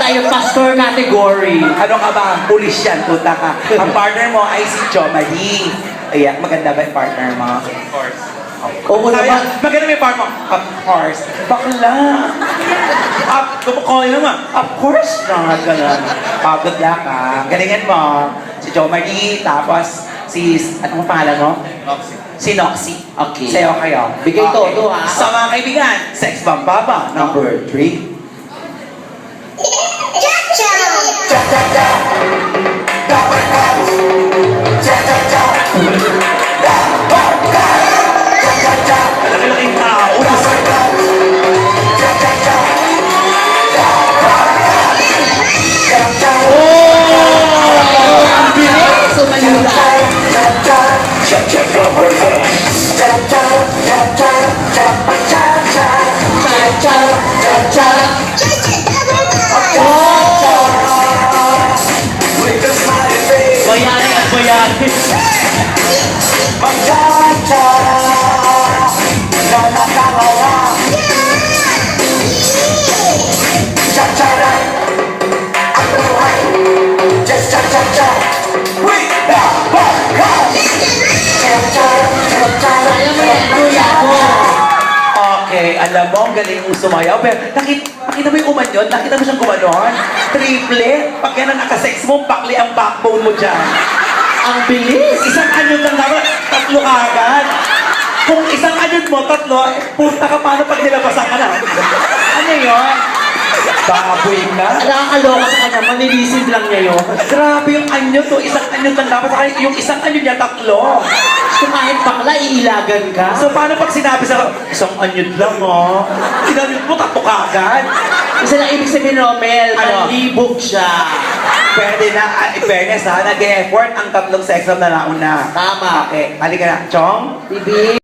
tayo pastor category. Ano ka ba? Pulis yan, puta ka. Ang partner mo ay si Chomali. Ayan, maganda ba yung partner mo? Of course. Oo naman. Maganda ba yung partner mo? Of course. Bakla. Kumukoy naman. Of course not. Ganun. Good luck ha. Galingan mo. Si Chomali, tapos si... Anong pangalan mo? Noxy. Si Noxy. Okay. Sayo kayo. Bigay todo, ha? Sa mga kaibigan, Sex Bomb Baba, number 3. Malaki-laking tao. Ang bilis! Sumayuda. Bayani at bayani. Kaya mo yan, kuya ko. Okay, alam mo, ang galing mong sumayaw. Pero nakita mo yung umanyon? Nakita mo siyang gumanon? Triple? Pag yan ang nakasex mo, pakli ang backbone mo dyan. Ang bilis. Isang anyon lang naman, tatlo ka agad. Kung isang anyon mo, tatlo, puta ka paano pag nilabasan ka na? Ano yun? Baboy ka? Nakakaloka sa kanya, manilisid lang niya yun. Grabe yung anyon to, isang anyon lang dapat. Saka yung isang anyon niya, tatlo. So kahit bakla, iilagan ka. So paano pag sinabi sa isang anyon lang, oh? Sinabi mo, tatlo ka agad. Isa lang ibig sabihin, Romel, Ano? malibog siya. Pwede na, in fairness ha, nag-effort ang tatlong sex bomb na nauna. Tama. Okay, halika na. Chong? Bibi.